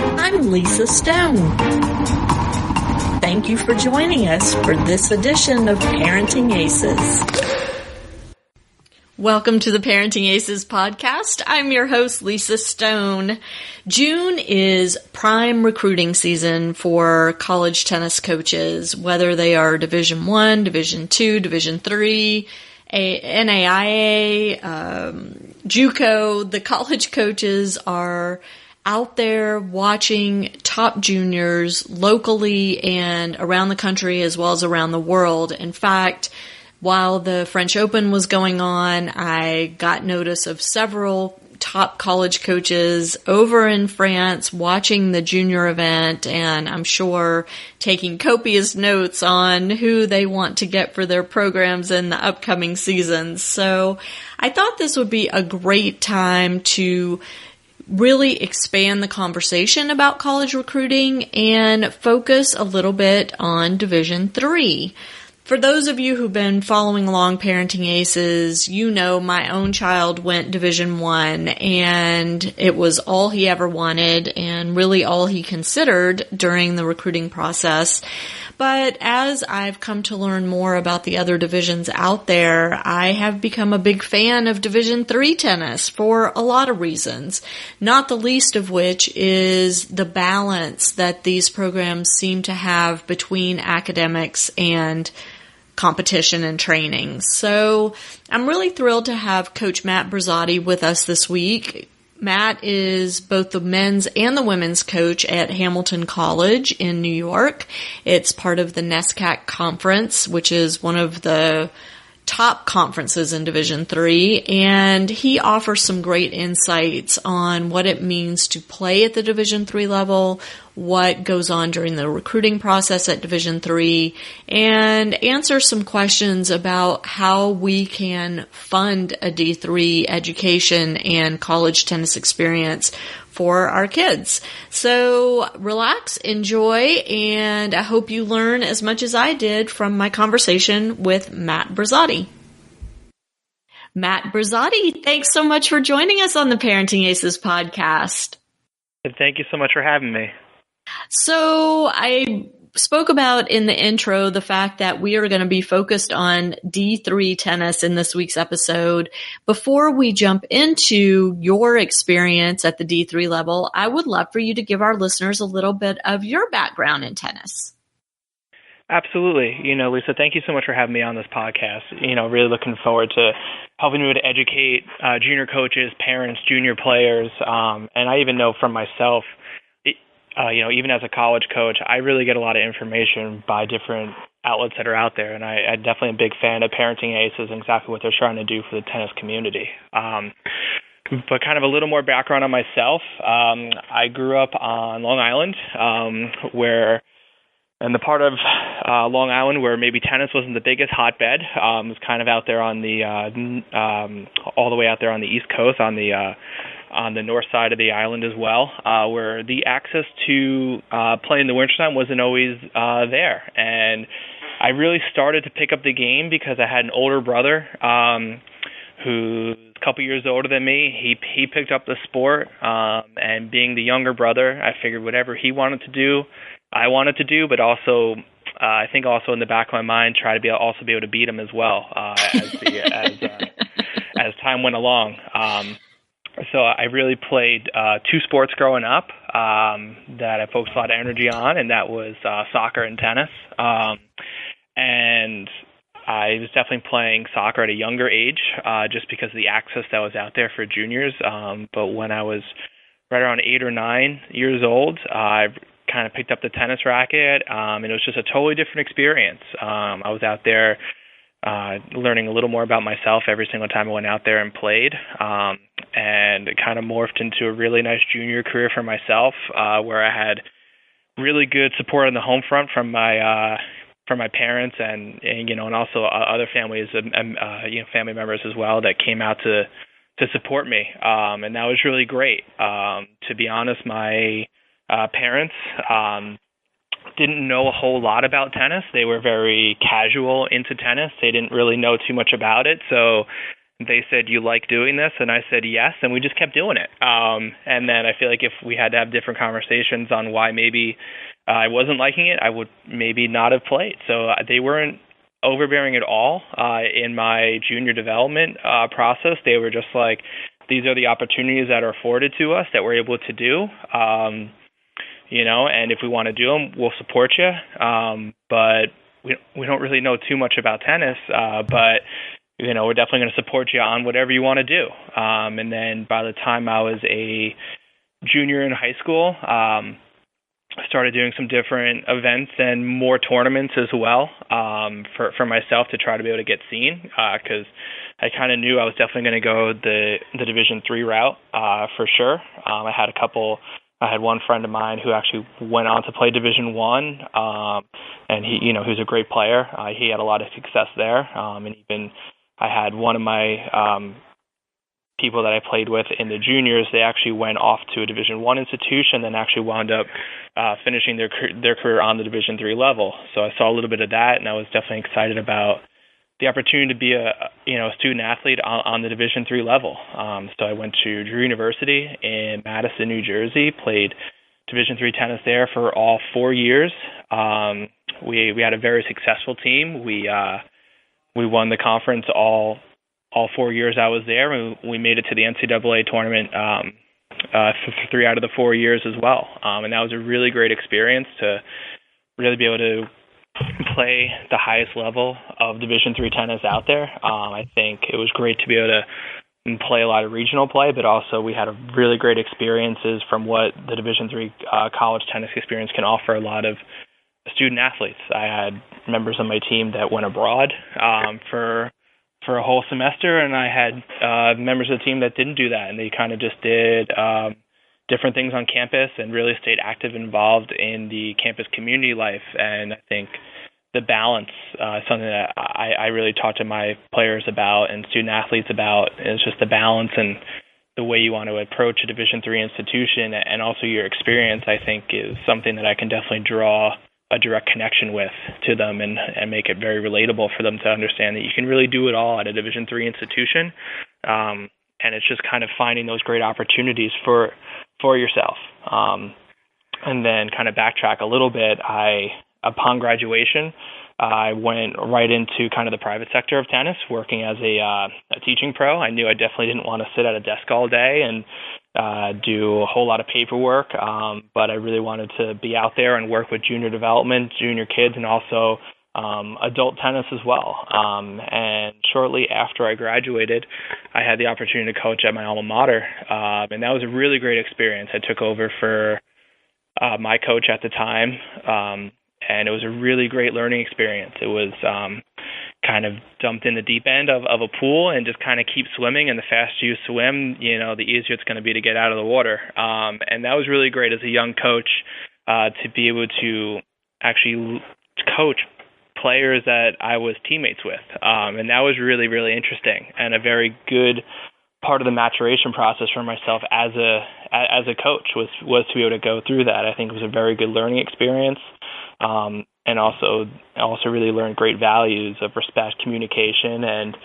I'm Lisa Stone. Thank you for joining us for this edition of Parenting Aces. Welcome to the Parenting Aces podcast. I'm your host, Lisa Stone. June is prime recruiting season for college tennis coaches, whether they are Division I, Division II, Division III, NAIA, JUCO. The college coaches are out there watching top juniors locally and around the country as well as around the world. In fact, while the French Open was going on, I got notice of several top college coaches over in France watching the junior event, and I'm sure taking copious notes on who they want to get for their programs in the upcoming seasons. So I thought this would be a great time to really expand the conversation about college recruiting and focus a little bit on Division III. For those of you who've been following along Parenting Aces, you know my own child went Division I, and it was all he ever wanted and really all he considered during the recruiting process. But as I've come to learn more about the other divisions out there, I have become a big fan of Division III tennis for a lot of reasons, not the least of which is the balance that these programs seem to have between academics and competition and training. So I'm really thrilled to have Coach Matt Brisotti with us this week. Matt is both the men's and the women's coach at Hamilton College in New York. It's part of the NESCAC conference, which is one of the top conferences in Division III, and he offers some great insights on what it means to play at the Division III level, what goes on during the recruiting process at Division III, and answer some questions about how we can fund a D3 education and college tennis experience for our kids. So relax, enjoy, and I hope you learn as much as I did from my conversation with Matt Brisotti. Matt Brisotti, thanks so much for joining us on the Parenting Aces podcast. Thank you so much for having me. So I spoke about in the intro the fact that we are going to be focused on D3 tennis in this week's episode. Before we jump into your experience at the D3 level, I would love for you to give our listeners a little bit of your background in tennis. Absolutely. Lisa, thank you so much for having me on this podcast. Really looking forward to helping you to educate junior coaches, parents, junior players. And I even know from myself, even as a college coach, I really get a lot of information by different outlets that are out there. And I'm definitely a big fan of Parenting Aces and exactly what they're trying to do for the tennis community. But kind of a little more background on myself. I grew up on Long Island, in the part of Long Island where maybe tennis wasn't the biggest hotbed. It was kind of out there on the all the way out there on the East Coast, on the north side of the island as well, where the access to play in the wintertime wasn't always there. And I really started to pick up the game because I had an older brother who's a couple years older than me. He picked up the sport, and being the younger brother, I figured whatever he wanted to do, I wanted to do, but also I think also in the back of my mind, try to be able to beat him as well as time went along. So I really played two sports growing up that I focused a lot of energy on, and that was soccer and tennis. And I was definitely playing soccer at a younger age just because of the access that was out there for juniors. But when I was right around 8 or 9 years old, I kind of picked up the tennis racket, and it was just a totally different experience. I was out there learning a little more about myself every single time I went out there and played, and it kind of morphed into a really nice junior career for myself, where I had really good support on the home front from my parents and also other families and family members as well that came out to support me, and that was really great. To be honest, my parents didn't know a whole lot about tennis. They were very casual into tennis. They didn't really know too much about it. So they said, "You like doing this?" And I said, "Yes." And we just kept doing it. And then I feel like if we had to have different conversations on why maybe I wasn't liking it, I would maybe not have played. So they weren't overbearing at all in my junior development process. They were just like, these are the opportunities that are afforded to us that we're able to do. And if we want to do them, we'll support you. But we don't really know too much about tennis, but we're definitely going to support you on whatever you want to do. And then by the time I was a junior in high school, I started doing some different events and more tournaments as well for myself to try to be able to get seen, because I kind of knew I was definitely going to go the Division III route for sure. I had one friend of mine who actually went on to play Division I, and he was a great player. He had a lot of success there, and even I had one of my people that I played with in the juniors. They actually went off to a Division I institution, then actually wound up finishing their career on the Division III level. So I saw a little bit of that, and I was definitely excited about the opportunity to be a student athlete on the Division III level. So I went to Drew University in Madison, New Jersey, played Division III tennis there for all 4 years. We had a very successful team. We won the conference all 4 years I was there. We made it to the NCAA tournament for 3 out of the 4 years as well. And that was a really great experience to really be able to play the highest level of Division III tennis out there. I think it was great to be able to play a lot of regional play, but also we had a really great experiences from what the Division III college tennis experience can offer a lot of student athletes. I had members of my team that went abroad for a whole semester, and I had members of the team that didn't do that, and they kind of just did different things on campus and really stayed active and involved in the campus community life. And I think the balance, something that I really talk to my players about and student athletes about, is just the balance and the way you want to approach a Division III institution, and also your experience, I think, is something that I can definitely draw a direct connection with to them and make it very relatable for them to understand that you can really do it all at a Division III institution. And it's just kind of finding those great opportunities for yourself. And then kind of backtrack a little bit, upon graduation, I went right into kind of the private sector of tennis, working as a teaching pro. I knew I definitely didn't want to sit at a desk all day and do a whole lot of paperwork, but I really wanted to be out there and work with junior development, junior kids, and also adult tennis as well. And shortly after I graduated, I had the opportunity to coach at my alma mater, and that was a really great experience. I took over for my coach at the time, and it was a really great learning experience. It was kind of dumped in the deep end of a pool and just kind of keep swimming, and the faster you swim, the easier it's going to be to get out of the water. And that was really great as a young coach to be able to actually coach players that I was teammates with. And that was really, really interesting and a very good part of the maturation process for myself as a coach was to be able to go through that. I think it was a very good learning experience. And also really learned great values of respect, communication, and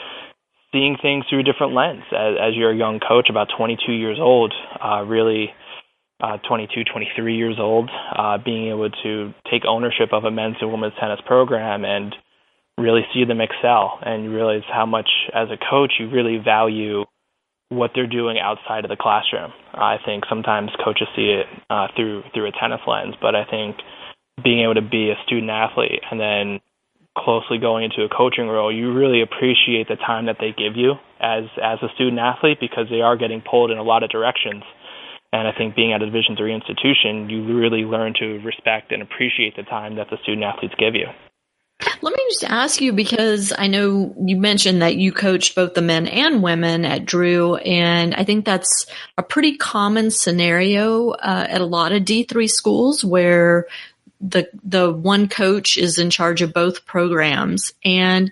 seeing things through a different lens. As you're a young coach, about 22 years old, 22, 23 years old, being able to take ownership of a men's and women's tennis program and really see them excel, and you realize how much, as a coach, you really value what they're doing outside of the classroom. I think sometimes coaches see it through a tennis lens, but I think being able to be a student athlete and then closely going into a coaching role, you really appreciate the time that they give you as a student athlete, because they are getting pulled in a lot of directions. And I think being at a Division III institution, you really learn to respect and appreciate the time that the student athletes give you. Let me just ask you, because I know you mentioned that you coached both the men and women at Drew, and I think that's a pretty common scenario at a lot of D3 schools where the one coach is in charge of both programs. And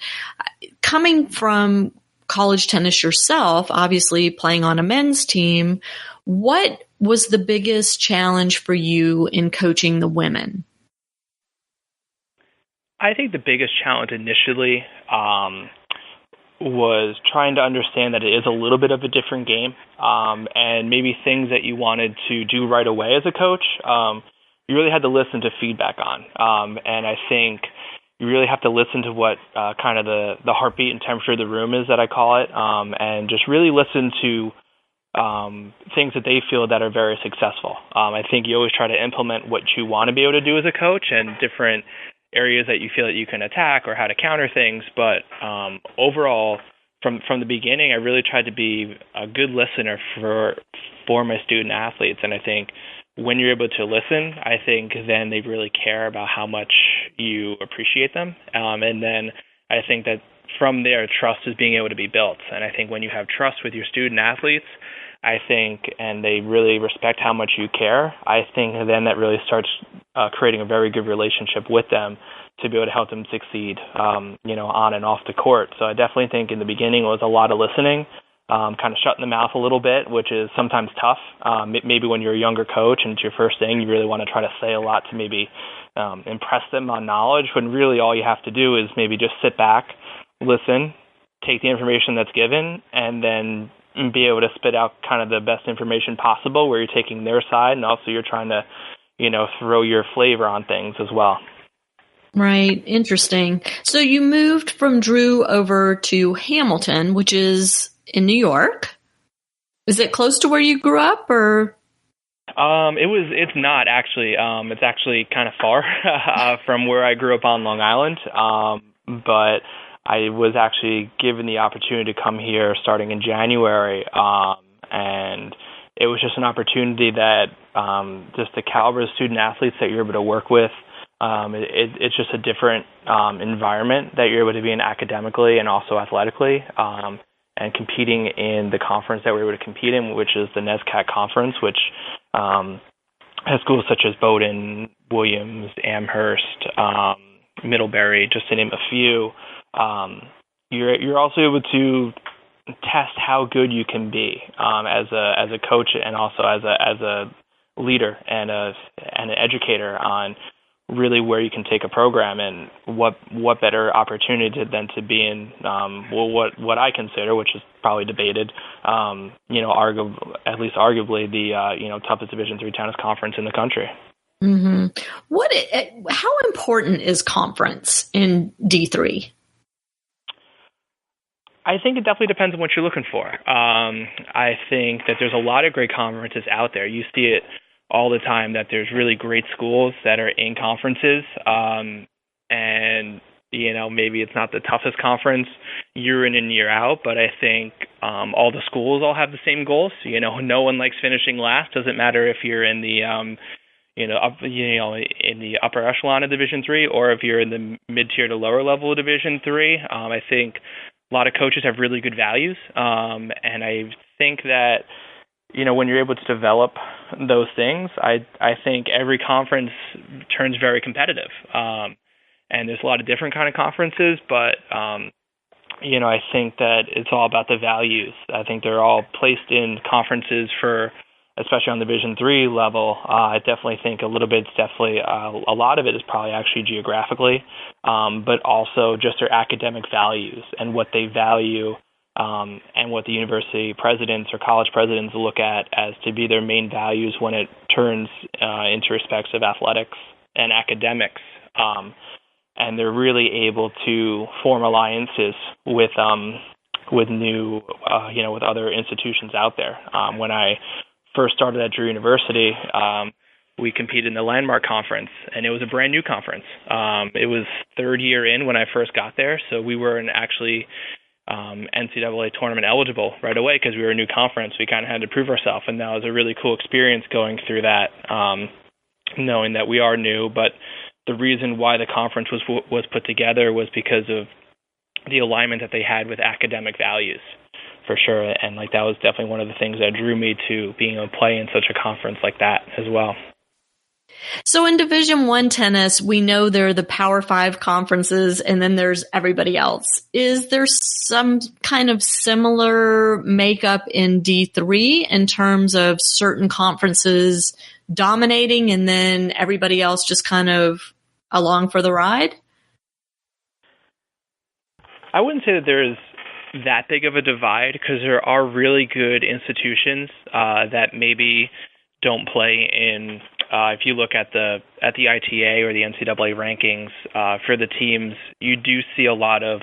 coming from college tennis yourself, obviously playing on a men's team, what was the biggest challenge for you in coaching the women? I think the biggest challenge initially was trying to understand that it is a little bit of a different game, and maybe things that you wanted to do right away as a coach, you really had to listen to feedback on. And I think you really have to listen to what kind of the heartbeat and temperature of the room is, that I call it, and just really listen to things that they feel that are very successful. I think you always try to implement what you want to be able to do as a coach, and different areas that you feel that you can attack or how to counter things. But overall, from the beginning, I really tried to be a good listener for my student athletes. And I think when you're able to listen, I think then they really care about how much you appreciate them. And then I think that from there, trust is being able to be built. And I think when you have trust with your student athletes, I think, and they really respect how much you care, I think then that really starts creating a very good relationship with them to be able to help them succeed, on and off the court. So I definitely think in the beginning it was a lot of listening, kind of shutting the mouth a little bit, which is sometimes tough. Maybe when you're a younger coach and it's your first thing, you really want to try to say a lot to maybe impress them on knowledge, when really all you have to do is maybe just sit back, listen, take the information that's given, and then be able to spit out kind of the best information possible, where you're taking their side and also you're trying to, throw your flavor on things as well. Right. Interesting. So you moved from Drew over to Hamilton, which is in New York. Is it close to where you grew up, or? It's not actually. It's actually kind of far from where I grew up on Long Island. But I was actually given the opportunity to come here starting in January, and it was just an opportunity that just the caliber of student athletes that you're able to work with, it's just a different environment that you're able to be in academically and also athletically, and competing in the conference that we're able to compete in, which is the NESCAC conference, which has schools such as Bowdoin, Williams, Amherst, Middlebury, just to name a few. You're also able to test how good you can be as a coach, and also as a leader and an educator on really where you can take a program, and what better opportunity than to be in what I consider, which is probably debated, at least arguably the toughest Division III tennis conference in the country. Mm-hmm. How important is conference in D3? I think it definitely depends on what you're looking for. I think that there's a lot of great conferences out there. You see it all the time, that there's really great schools that are in conferences, and maybe it's not the toughest conference year in and year out, but I think all the schools all have the same goals. No one likes finishing last. Doesn't matter if you're in the in the upper echelon of Division III, or if you're in the mid-tier to lower level of Division III. I think a lot of coaches have really good values, and I think that when you're able to develop those things, I think every conference turns very competitive. And there's a lot of different kind of conferences, but I think that it's all about the values. I think they're all placed in conferences for, especially on the Division III level. I definitely think a lot of it is probably actually geographically, but also just their academic values and what they value, and what the university presidents or college presidents look at as to be their main values when it turns into respects of athletics and academics. And they're really able to form alliances with new, with other institutions out there. When I first started at Drew University, we competed in the Landmark Conference, and it was a brand new conference. It was third year in when I first got there, so we weren't actually NCAA tournament eligible right away because we were a new conference. We kind of had to prove ourselves, and that was a really cool experience going through that, knowing that we are new. But the reason why the conference was put together was because of the alignment that they had with academic values, for sure. And that was definitely one of the things that drew me to being able to play in such a conference like that as well. So in Division I tennis, we know there are the Power 5 conferences, and then there's everybody else. Is there some kind of similar makeup in D3 in terms of certain conferences dominating and then everybody else just kind of along for the ride? I wouldn't say that there's that big of a divide because there are really good institutions that maybe don't play in. If you look at the ITA or the NCAA rankings for the teams, you do see a lot of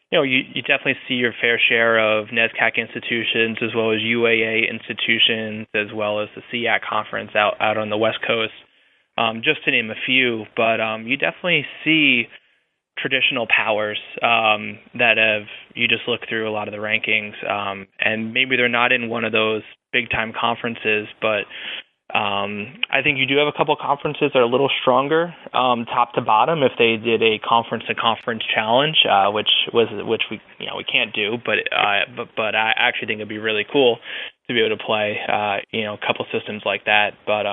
you definitely see your fair share of NESCAC institutions as well as UAA institutions as well as the SEAC conference out on the West Coast, just to name a few. But you definitely see traditional powers that you just look through a lot of the rankings, and maybe they're not in one of those big-time conferences, but I think you do have a couple of conferences that are a little stronger, top to bottom. If they did a conference-to-conference challenge, which we can't do, but I actually think it'd be really cool to be able to play a couple systems like that. But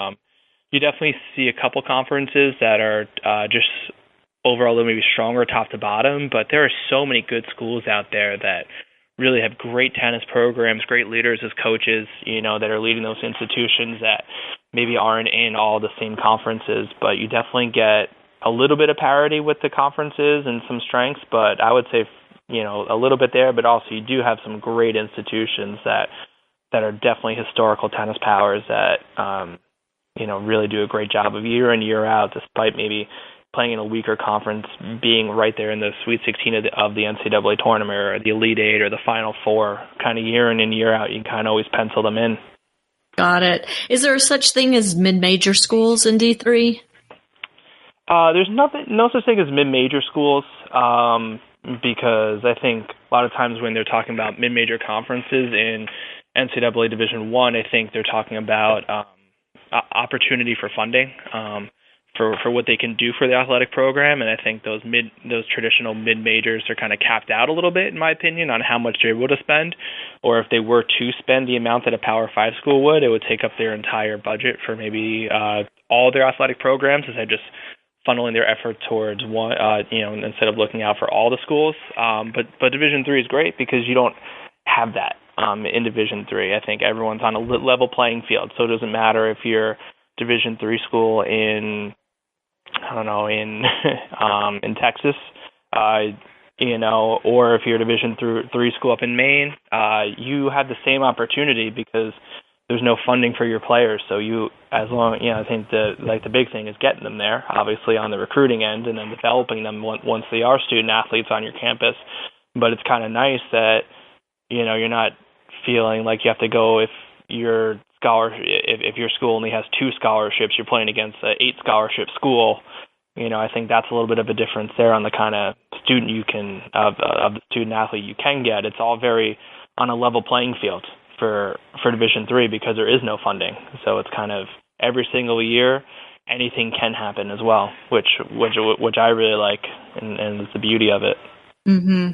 you definitely see a couple conferences that are just overall maybe stronger top to bottom. But there are so many good schools out there that really have great tennis programs, great leaders as coaches, that are leading those institutions that maybe aren't in all the same conferences, but you definitely get a little bit of parity with the conferences and some strengths, but I would say, a little bit there, but also you do have some great institutions that are definitely historical tennis powers that, really do a great job of year in, year out, despite maybe playing in a weaker conference, being right there in the Sweet 16 of the NCAA tournament or the Elite Eight or the Final Four, kind of year in and year out. You can kind of always pencil them in. Got it. Is there such thing as mid-major schools in D3? There's no such thing as mid-major schools because I think a lot of times when they're talking about mid-major conferences in NCAA Division I, I think they're talking about opportunity for funding. For what they can do for the athletic program, and I think those traditional mid majors are kind of capped out a little bit, in my opinion, on how much they're able to spend, or if they were to spend the amount that a Power 5 school would, it would take up their entire budget for maybe all their athletic programs, instead of just funneling their effort towards one, instead of looking out for all the schools. But Division III is great because you don't have that in Division III. I think everyone's on a level playing field, so it doesn't matter if you're Division III school in Texas, or if you're a Division III school up in Maine, you have the same opportunity because there's no funding for your players. So I think the big thing is getting them there, obviously on the recruiting end, and then developing them once they are student athletes on your campus. But it's kind of nice that, you're not feeling like you have to go if your school only has 2 scholarships, you're playing against an 8 scholarship school. I think that's a little bit of a difference there on the kind of student of the student athlete you can get. It's all very on a level playing field for Division III because there is no funding. So it's kind of every single year anything can happen as well, which I really like, and it's the beauty of it. Mm-hmm.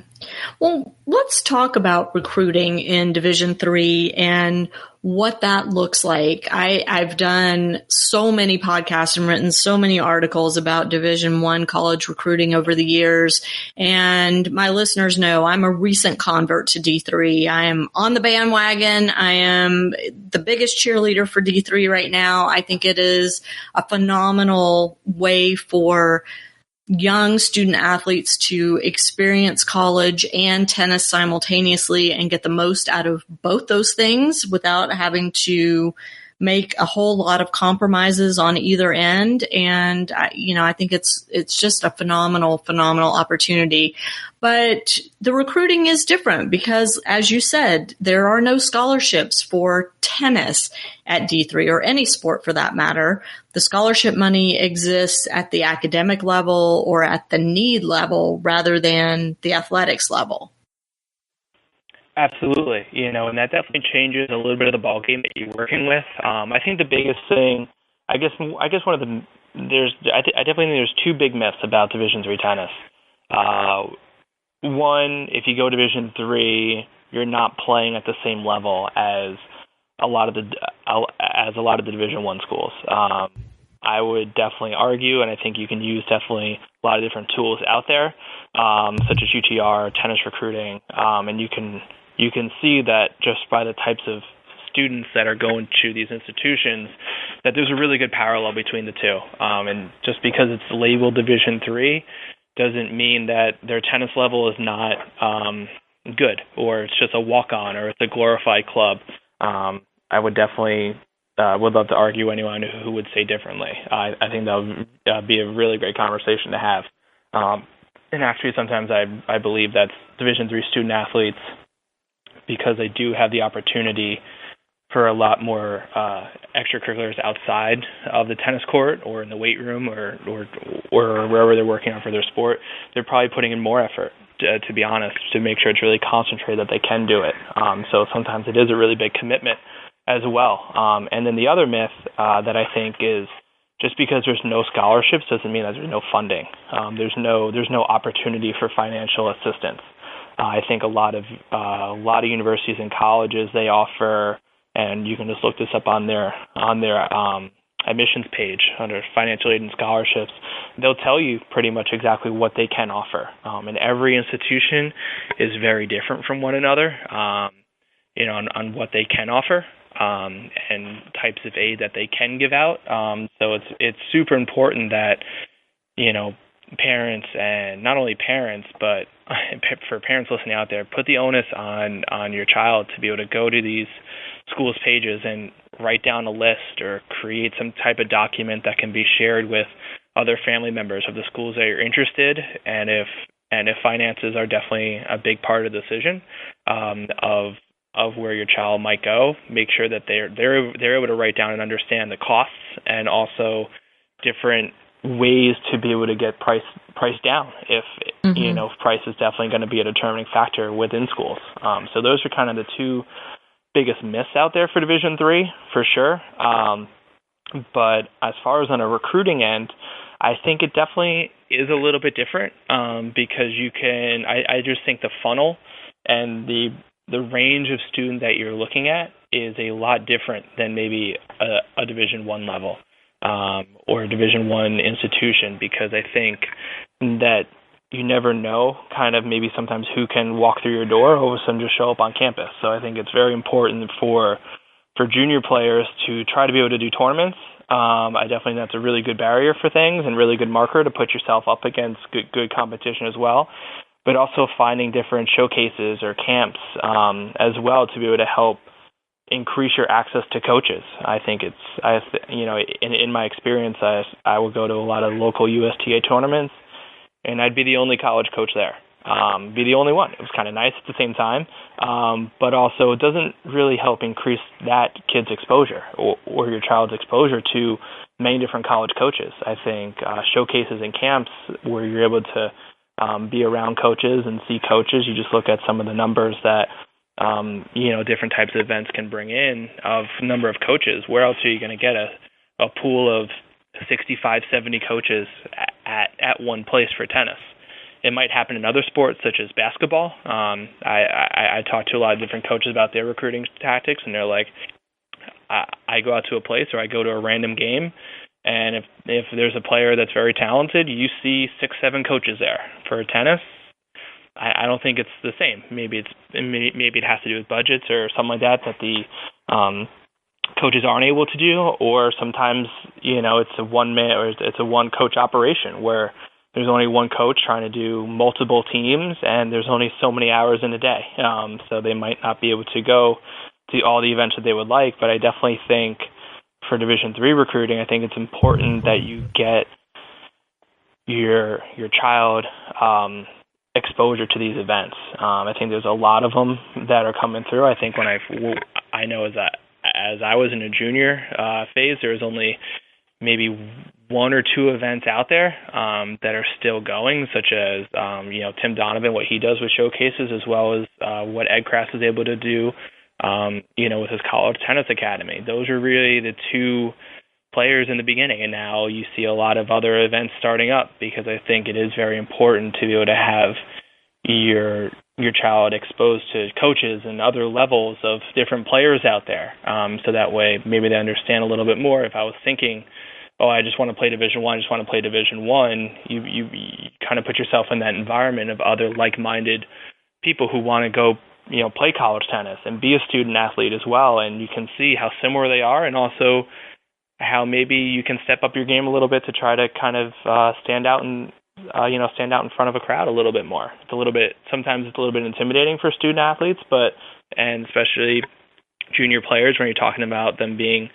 Well, let's talk about recruiting in Division III and what that looks like. I've done so many podcasts and written so many articles about Division I college recruiting over the years, and my listeners know I'm a recent convert to D3. I am on the bandwagon. I am the biggest cheerleader for D3 right now. I think it is a phenomenal way for young student athletes to experience college and tennis simultaneously and get the most out of both those things without having to make a whole lot of compromises on either end. And, I think it's just a phenomenal opportunity. But the recruiting is different because, as you said, there are no scholarships for tennis at D3 or any sport for that matter. The scholarship money exists at the academic level or at the need level rather than the athletics level. Absolutely, and that definitely changes a little bit of the ballgame that you're working with. I think the biggest thing, I guess one of the I definitely think there's 2 big myths about Division III tennis. One, if you go Division III, you're not playing at the same level as a lot of the Division I schools. I would definitely argue, and I think you can use definitely a lot of different tools out there, such as UTR, tennis recruiting, and you can see that just by the types of students that are going to these institutions, that there's a really good parallel between the two. And just because it's labeled Division III doesn't mean that their tennis level is not good, or it's just a walk-on, or it's a glorified club. I would definitely would love to argue anyone who would say differently. I think that would be a really great conversation to have. And actually, sometimes I believe that Division III student athletes, because they do have the opportunity for a lot more extracurriculars outside of the tennis court or in the weight room or wherever they're working on for their sport, they're probably putting in more effort, to be honest, to make sure it's really concentrated that they can do it. So sometimes it is a really big commitment as well. And then the other myth that I think is, just because there's no scholarships doesn't mean that there's no funding. There's no opportunity for financial assistance. I think a lot of universities and colleges, they offer, and you can just look this up on their admissions page under financial aid and scholarships. They'll tell you pretty much exactly what they can offer. And every institution is very different from one another, on what they can offer. And types of aid that they can give out. So it's super important that, parents, and not only parents, but for parents listening out there, put the onus on your child to be able to go to these schools' pages and write down a list or create some type of document that can be shared with other family members of the schools that you're interested. And if finances are definitely a big part of the decision of where your child might go, make sure that they're able to write down and understand the costs, and also different ways to be able to get price down if if price is definitely going to be a determining factor within schools. So those are kind of the two biggest myths out there for Division III, for sure. But as far as on a recruiting end, I think it definitely is a little bit different because you can. I just think the funnel and the range of student that you're looking at is a lot different than maybe a Division I level or a Division I institution, because I think that you never know kind of maybe sometimes who can walk through your door or all of a sudden just show up on campus. So I think it's very important for junior players to try to be able to do tournaments. I definitely think that's a really good barrier for things and really good marker to put yourself up against good competition as well. But also finding different showcases or camps as well to be able to help increase your access to coaches. I think in my experience, I would go to a lot of local USTA tournaments, and I'd be the only college coach there, be the only one. It was kind of nice at the same time, but also it doesn't really help increase that kid's exposure or your child's exposure to many different college coaches. I think showcases and camps where you're able to be around coaches and see coaches. You just look at some of the numbers that, different types of events can bring in of number of coaches. Where else are you going to get a pool of 65, 70 coaches at one place for tennis? It might happen in other sports such as basketball. I talk to a lot of different coaches about their recruiting tactics, and they're like, I go out to a place or I go to a random game, and if there's a player that's very talented, you see 6, 7 coaches there. For tennis, I don't think it's the same. Maybe it has to do with budgets or something like that the coaches aren't able to do, or sometimes it's a one-man or it's a one-coach operation where there's only one coach trying to do multiple teams, and there's only so many hours in a day. So they might not be able to go to all the events that they would like. But I definitely think for Division III recruiting, I think it's important that you get your child exposure to these events. I think there's a lot of them that are coming through. I think when I know as I was in a junior phase, there was only maybe 1 or 2 events out there that are still going, such as Tim Donovan, what he does with showcases, as well as what Ed Crass is able to do with his college tennis academy. Those are really the 2 players in the beginning, and now you see a lot of other events starting up, because I think it is very important to be able to have your child exposed to coaches and other levels of different players out there, so that way maybe they understand a little bit more. If I was thinking, I just want to play Division I, you kind of put yourself in that environment of other like-minded people who want to go play college tennis and be a student athlete as well, and you can see how similar they are, and also how maybe you can step up your game a little bit to try to kind of stand out and stand out in front of a crowd a little bit more. Sometimes it's a little bit intimidating for student athletes, and especially junior players when you're talking about them being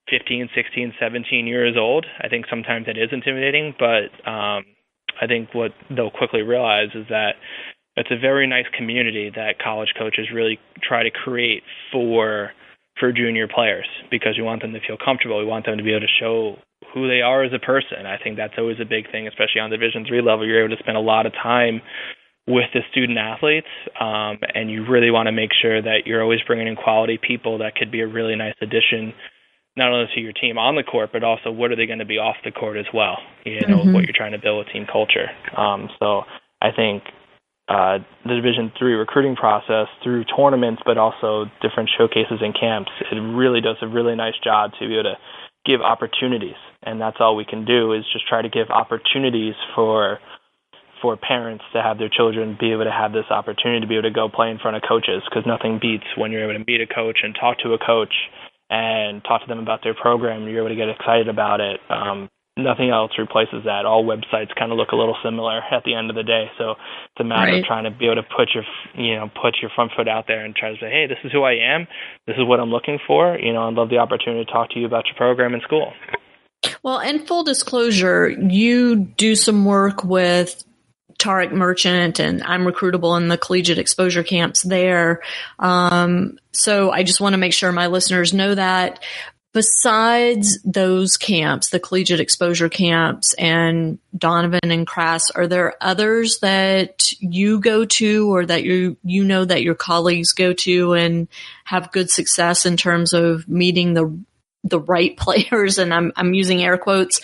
15, 16, 17 years old. I think sometimes it is intimidating, but I think what they'll quickly realize is that it's a very nice community that college coaches really try to create for junior players, because we want them to feel comfortable. We want them to be able to show who they are as a person. I think that's always a big thing, especially on Division III level. You're able to spend a lot of time with the student athletes, and you really want to make sure that you're always bringing in quality people that could be a really nice addition, not only to your team on the court, but also what are they going to be off the court as well, what you're trying to build with team culture. So I think the Division III recruiting process through tournaments, but also different showcases and camps, it really does a really nice job to be able to give opportunities. And that's all we can do, is just try to give opportunities for parents to have their children be able to have this opportunity to be able to go play in front of coaches, because nothing beats when you're able to meet a coach and talk to a coach and talk to them about their program. You're able to get excited about it. Nothing else replaces that. All websites kind of look a little similar at the end of the day. So it's a matter of trying to be able to put your front foot out there and try to say, hey, this is who I am. This is what I'm looking for. I'd love the opportunity to talk to you about your program in school. Well, and full disclosure, you do some work with Tarek Merchant, and I'm recruitable in the collegiate exposure camps there. So I just want to make sure my listeners know that. Besides those camps, the collegiate exposure camps and Donovan and Crass, are there others that you go to, or that you know that your colleagues go to and have good success in terms of meeting the right players, and I'm using air quotes,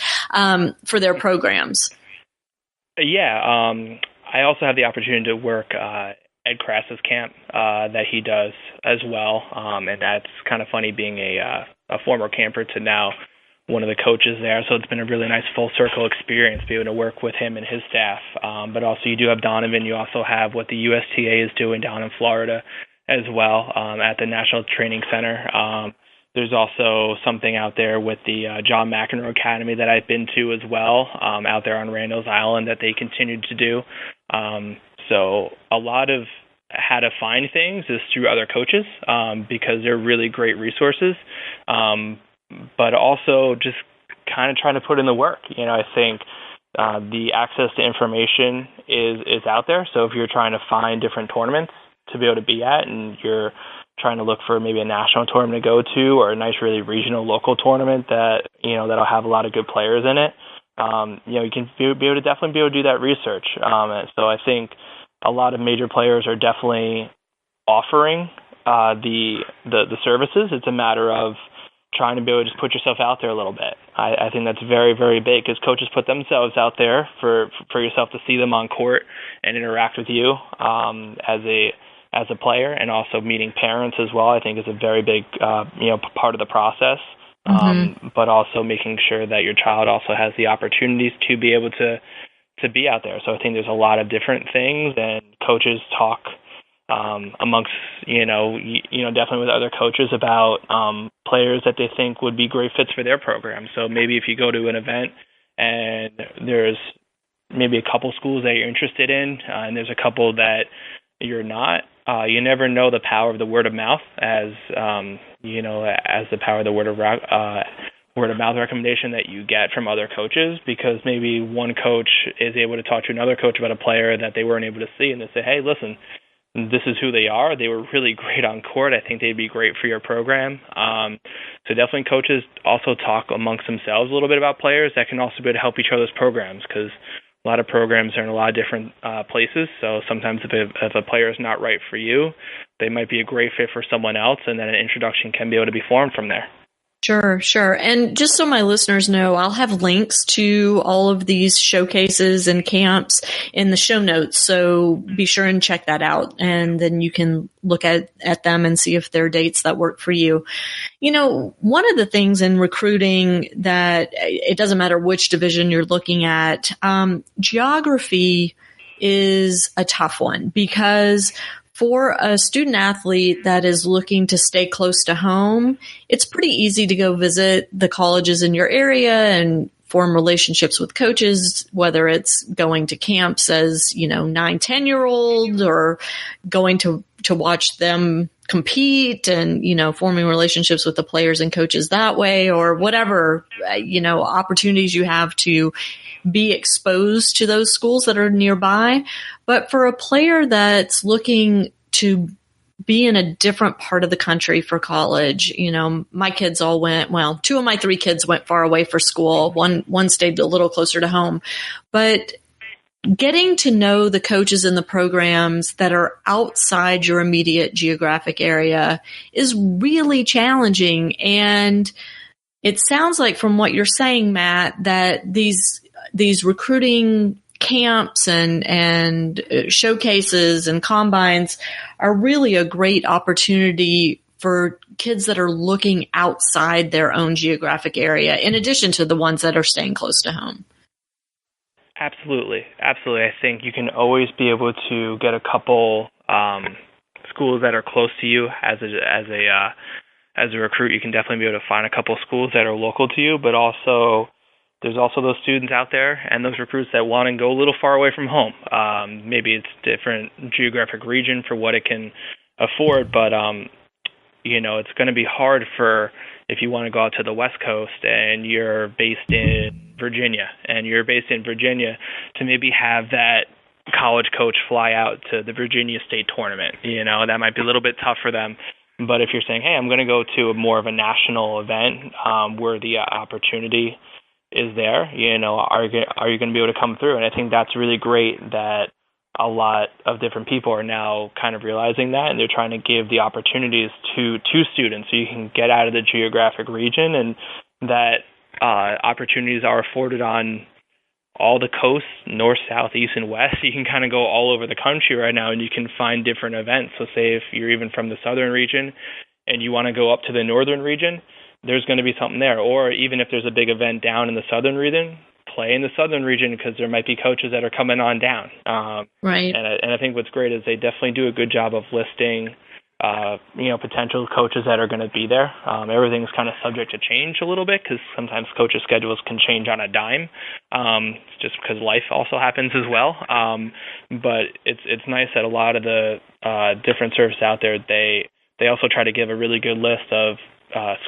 for their programs? Yeah, I also have the opportunity to work Ed Crass's camp that he does as well, and that's kind of funny, being a former camper to now one of the coaches there. So it's been a really nice full circle experience, be able to work with him and his staff. But also you do have Donovan. You also have what the USTA is doing down in Florida as well, at the National Training Center. There's also something out there with the John McEnroe Academy that I've been to as well, out there on Randall's Island, that they continued to do. So a lot of how to find things is through other coaches, because they're really great resources, but also just kind of trying to put in the work. I think the access to information is out there. So if you're trying to find different tournaments to be able to be at, and you're trying to look for maybe a national tournament to go to, or a nice, really regional local tournament that, that'll have a lot of good players in it, you can be able to definitely be able to do that research. So I think a lot of major players are definitely offering the services. It's a matter of trying to be able to just put yourself out there a little bit. I think that's very, very big, because coaches put themselves out there for yourself to see them on court and interact with you as a player, and also meeting parents as well. I think is a very big part of the process. But also making sure that your child also has the opportunities to be able to be out there. So I think there's a lot of different things, and coaches talk amongst, definitely with other coaches about players that they think would be great fits for their program. So maybe if you go to an event and there's maybe a couple schools that you're interested in, and there's a couple that you're not, you never know the power of the word of mouth, as the power of the word of mouth recommendation that you get from other coaches, because maybe one coach is able to talk to another coach about a player that they weren't able to see, and they say, hey, listen, this is who they are. They were really great on court. I think they'd be great for your program. So definitely coaches also talk amongst themselves a little bit about players that can also be able to help each other's programs, because a lot of programs are in a lot of different places. So sometimes if a player is not right for you, they might be a great fit for someone else, and then an introduction can be able to be formed from there. Sure. And just so my listeners know, I'll have links to all of these showcases and camps in the show notes. So be sure and check that out. And then you can look at them and see if there are dates that work for you. One of the things in recruiting that it doesn't matter which division you're looking at, geography is a tough one, because for a student athlete that is looking to stay close to home, it's pretty easy to go visit the colleges in your area and form relationships with coaches, whether it's going to camps as, 9, 10-year-old or going to watch them compete and, forming relationships with the players and coaches that way, or whatever, opportunities you have to be exposed to those schools that are nearby. But for a player that's looking to be in a different part of the country for college, my kids all went, well, 2 of my 3 kids went far away for school. One stayed a little closer to home, but getting to know the coaches and the programs that are outside your immediate geographic area is really challenging. And it sounds like from what you're saying, Matt, that these recruiting camps and showcases and combines are really a great opportunity for kids that are looking outside their own geographic area, in addition to the ones that are staying close to home. Absolutely. I think you can always be able to get a couple schools that are close to you as a recruit. You can definitely be able to find a couple schools that are local to you, but also there's also those students out there and those recruits that want to go a little far away from home. Maybe it's different geographic region for what it can afford, but it's going to be hard if you want to go out to the West Coast and you're based in Virginia to maybe have that college coach fly out to the Virginia State tournament. That might be a little bit tough for them. But if you're saying, hey, I'm going to go to more of a national event where the opportunity is there, are you going to be able to come through? And I think that's really great that a lot of different people are now kind of realizing that, and they're trying to give the opportunities to students so you can get out of the geographic region, and that opportunities are afforded on all the coasts, north, south, east, and west. You can kind of go all over the country right now, and you can find different events. So say if you're even from the southern region and you want to go up to the northern region, there's going to be something there. Or even if there's a big event down in the southern region, play in the southern region because there might be coaches that are coming on down. Right. And I think what's great is they definitely do a good job of listing, potential coaches that are going to be there. Everything's kind of subject to change a little bit because sometimes coaches' schedules can change on a dime, just because life also happens as well. But it's nice that a lot of the different services out there, they also try to give a really good list of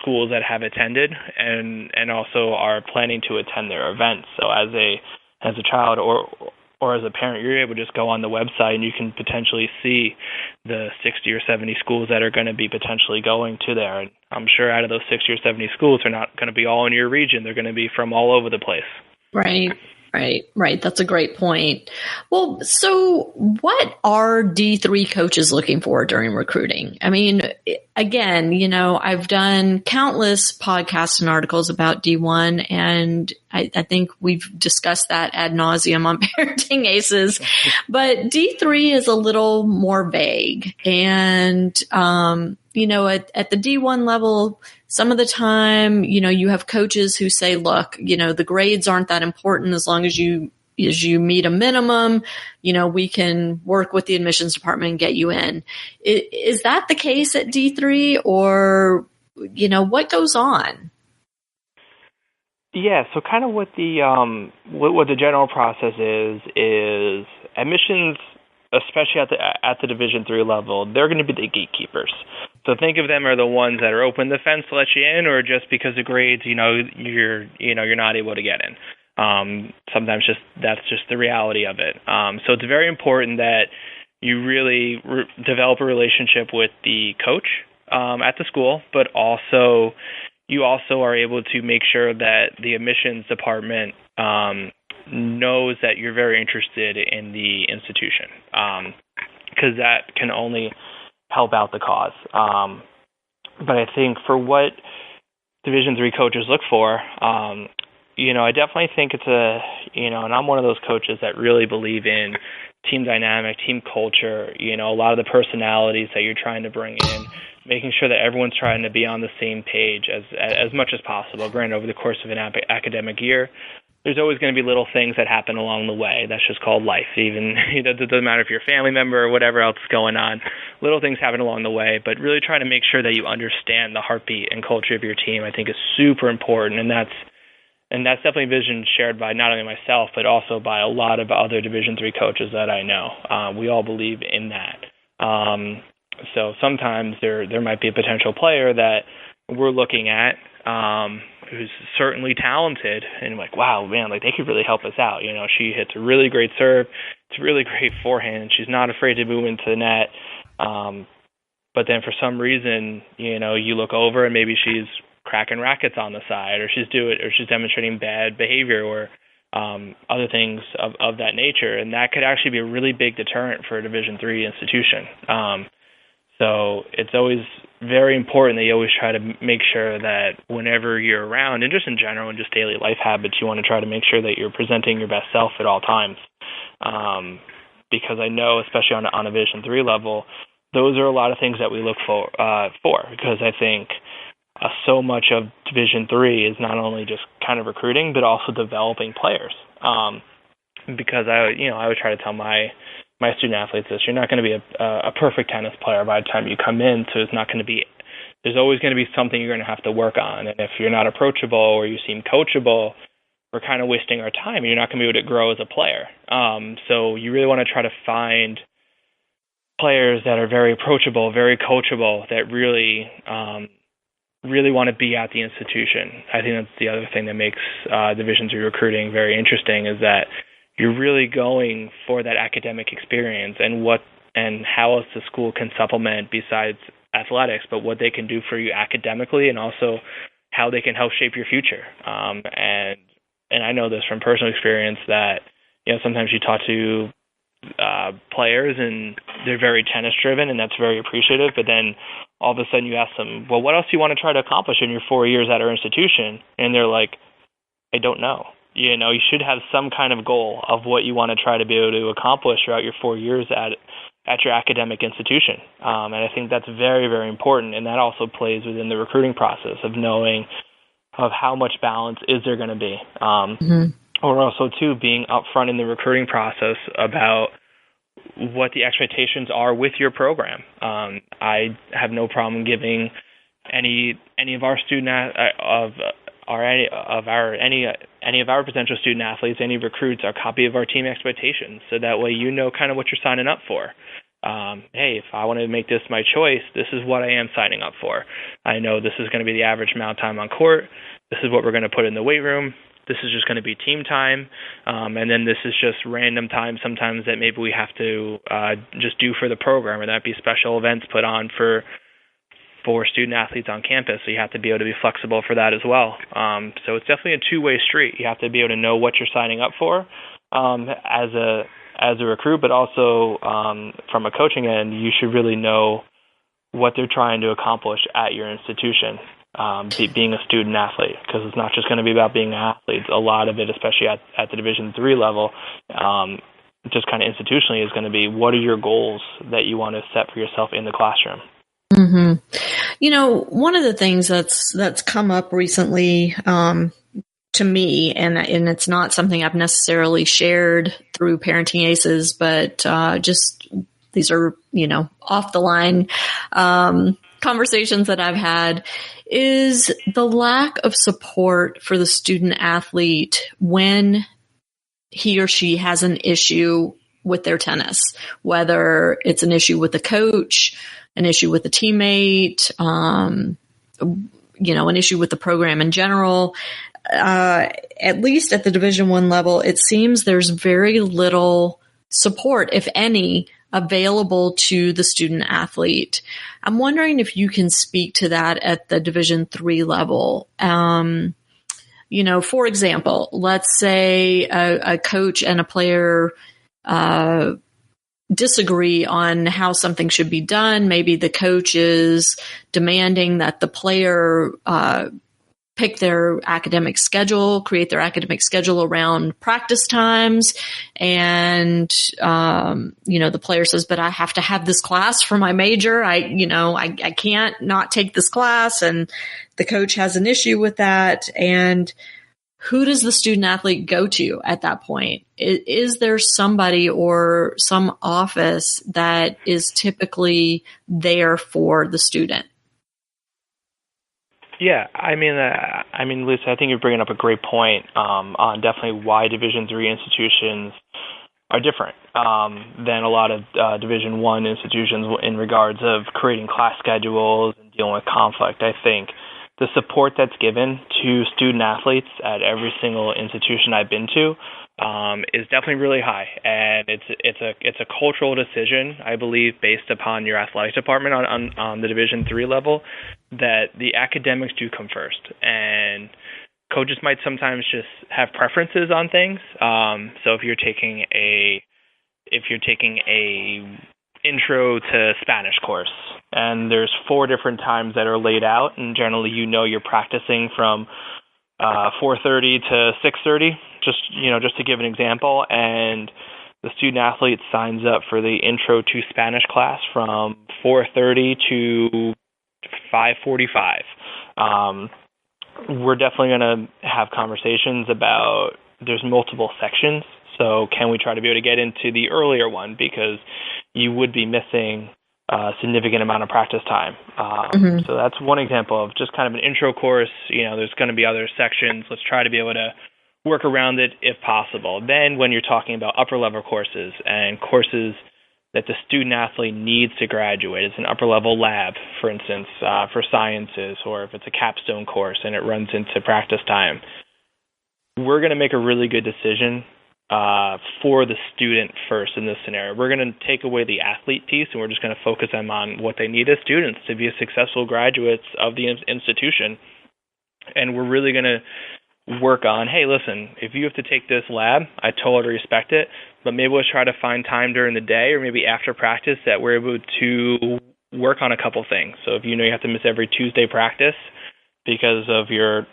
schools that have attended and also are planning to attend their events. So as a child or as a parent, you're able to just go on the website and you can potentially see the 60 or 70 schools that are going to be potentially going to there. And I'm sure out of those 60 or 70 schools, they're not going to be all in your region. They're going to be from all over the place. Right. That's a great point. Well, so what are D3 coaches looking for during recruiting? I mean, again, I've done countless podcasts and articles about D1, and I think we've discussed that ad nauseum on Parenting Aces, but D3 is a little more vague. And, at the D1 level, some of the time, you have coaches who say, look, the grades aren't that important as long as you meet a minimum, we can work with the admissions department and get you in. Is that the case at D3, or, what goes on? Yeah, so kind of what the general process is admissions, especially at the Division III level, they're going to be the gatekeepers. So think of them are the ones that are open the fence to let you in, or just because of grades, you're not able to get in. Sometimes that's just the reality of it. So it's very important that you really develop a relationship with the coach at the school, but also you also are able to make sure that the admissions department knows that you're very interested in the institution, because that can only help out the cause. But I think for what Division III coaches look for, I definitely think it's and I'm one of those coaches that really believe in team dynamic, team culture, a lot of the personalities that you're trying to bring in, making sure that everyone's trying to be on the same page as much as possible. Granted, over the course of an academic year, there's always going to be little things that happen along the way. That's just called life. Even it doesn't matter if you're a family member or whatever else is going on. Little things happen along the way, but really trying to make sure that you understand the heartbeat and culture of your team, I think, is super important. And And that's definitely a vision shared by not only myself, but also by a lot of other Division III coaches that I know. We all believe in that. So sometimes there might be a potential player that we're looking at who's certainly talented, and like, wow, man, like they could really help us out. You know, she hits a really great serve, it's a really great forehand, she's not afraid to move into the net. But then for some reason, you know, you look over and maybe she's cracking rackets on the side, or she's demonstrating bad behavior, or other things of that nature, and that could actually be a really big deterrent for a Division III institution. So it's always very important that you always try to make sure that whenever you're around, and just in general, and just daily life habits, you want to try to make sure that you're presenting your best self at all times. Because I know, especially on a Division III level, those are a lot of things that we look for, because I think so much of Division III is not only just kind of recruiting, but also developing players. Because I would try to tell my student athletes this: you're not going to be a perfect tennis player by the time you come in. So there's always going to be something you're going to have to work on. And if you're not approachable or you seem coachable, we're kind of wasting our time. You're not going to be able to grow as a player. So you really want to try to find players that are very approachable, very coachable, that really want to be at the institution. I think that's the other thing that makes Division III recruiting very interesting, is that you're really going for that academic experience and how else the school can supplement besides athletics, but what they can do for you academically, and also how they can help shape your future. And I know this from personal experience that, you know, sometimes you talk to players and they're very tennis driven, and that's very appreciative, but then all of a sudden you ask them, well, what else do you want to try to accomplish in your 4 years at our institution? And they're like, I don't know. You know, you should have some kind of goal of what you want to try to be able to accomplish throughout your 4 years at your academic institution. And I think that's very, very important. And that also plays within the recruiting process of knowing of how much balance is there going to be. Or also, too, being upfront in the recruiting process about what the expectations are with your program. I have no problem giving any of our any of our potential student athletes, any recruits, a copy of our team expectations, so that way you know kind of what you're signing up for. Hey, if I want to make this my choice, this is what I am signing up for. I know this is going to be the average amount of time on court. This is what we're going to put in the weight room. This is just going to be team time. And then this is just random time sometimes that maybe we have to just do for the program, or that be special events put on for student athletes on campus. So you have to be able to be flexible for that as well. So it's definitely a two-way street. You have to be able to know what you're signing up for as a recruit, but also from a coaching end, you should really know what they're trying to accomplish at your institution, being a student athlete, because it's not just going to be about being an athlete. A lot of it, especially at the Division III level, just kind of institutionally, is going to be, what are your goals that you want to set for yourself in the classroom? Mm-hmm. You know, one of the things that's come up recently to me, and it's not something I've necessarily shared through Parenting Aces, but just these are, you know, off the line conversations that I've had, is the lack of support for the student athlete when he or she has an issue with their tennis, whether it's an issue with the coach, an issue with a teammate, you know, an issue with the program in general. At least at the Division I level, it seems there's very little support, if any, available to the student athlete. I'm wondering if you can speak to that at the Division III level. You know, for example, let's say a coach and a player disagree on how something should be done. Maybe the coach is demanding that the player pick their academic schedule, create their academic schedule around practice times. And, you know, the player says, but I have to have this class for my major. I can't not take this class. And the coach has an issue with that. And who does the student athlete go to at that point? Is there somebody or some office that is typically there for the student? Yeah, Lisa, I think you're bringing up a great point on definitely why Division III institutions are different than a lot of Division I institutions in regards of creating class schedules and dealing with conflict. I think the support that's given to student athletes at every single institution I've been to is definitely really high, and it's a cultural decision, I believe, based upon your athletic department on the Division III level, that the academics do come first, and coaches might sometimes just have preferences on things. So if you're taking a intro to Spanish course, and there's 4 different times that are laid out, and generally you're practicing from 4:30 to 6:30, just to give an example, and the student athlete signs up for the intro to Spanish class from 4:30 to 5:45. We're definitely going to have conversations about there's multiple sections, so can we try to be able to get into the earlier one, because you would be missing a significant amount of practice time. So that's one example of just kind of an intro course. There's going to be other sections. Let's try to be able to work around it if possible. Then when you're talking about upper level courses and courses that the student athlete needs to graduate, it's an upper level lab, for instance, for sciences, or if it's a capstone course and it runs into practice time, we're going to make a really good decision for the student first in this scenario. We're going to take away the athlete piece, and we're just going to focus them on what they need as students to be successful graduates of the institution. And we're really going to work on, hey, listen, if you have to take this lab, I totally respect it, but maybe let's try to find time during the day or maybe after practice that we're able to work on a couple things. So if you have to miss every Tuesday practice because of your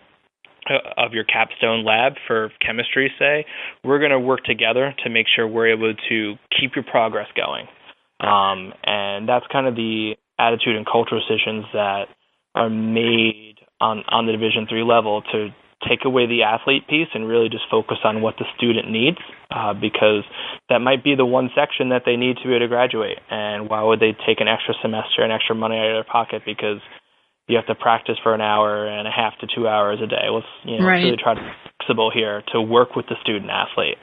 capstone lab for chemistry, say, we're going to work together to make sure we're able to keep your progress going. And that's kind of the attitude and cultural decisions that are made on the Division III level to take away the athlete piece and really just focus on what the student needs, because that might be the one section that they need to be able to graduate. And why would they take an extra semester and extra money out of their pocket because you have to practice for an hour and a half to 2 hours a day? Let's really try to be flexible here to work with the student athlete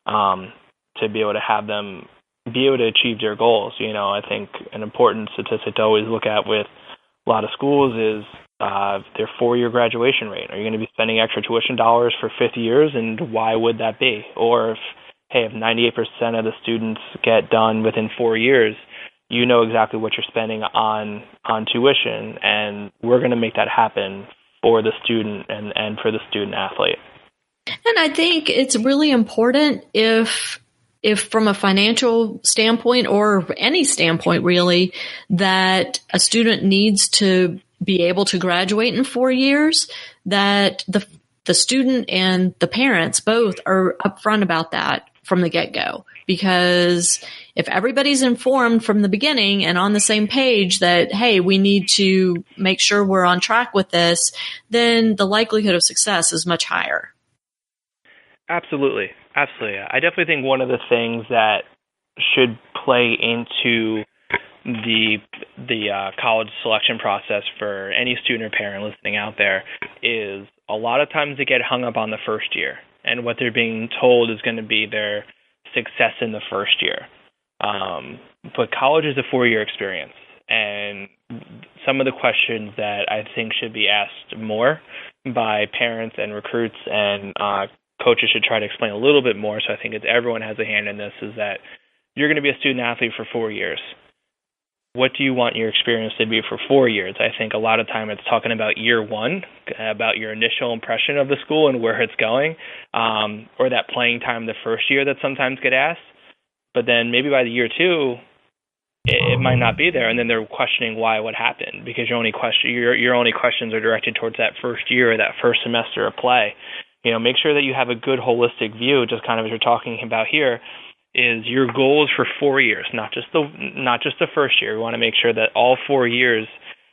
to be able to have them be able to achieve their goals. I think an important statistic to always look at with a lot of schools is their 4-year graduation rate. Are you going to be spending extra tuition dollars for 5 years, and why would that be? Or if 98% of the students get done within 4 years, you know exactly what you're spending on tuition, and we're going to make that happen for the student and for the student athlete. And I think it's really important if from a financial standpoint or any standpoint really, that a student needs to be able to graduate in 4 years, that the student and the parents both are upfront about that from the get-go. Because if everybody's informed from the beginning and on the same page that, hey, we need to make sure we're on track with this, then the likelihood of success is much higher. Absolutely. I definitely think one of the things that should play into the college selection process for any student or parent listening out there is a lot of times they get hung up on the first year and what they're being told is going to be their success in the first year. But college is a 4-year experience, and some of the questions that I think should be asked more by parents and recruits and coaches should try to explain a little bit more, so I think everyone has a hand in this, is that you're going to be a student athlete for 4 years. What do you want your experience to be for 4 years? I think a lot of time it's talking about year one, about your initial impression of the school and where it's going, or that playing time the first year that sometimes get asked. But then maybe by the year 2, it might not be there, and then they're questioning why, what happened, because your only questions are directed towards that first year or that first semester of play. Make sure that you have a good holistic view, just kind of as you're talking about here, is your goals for 4 years, not just the first year. We want to make sure that all 4 years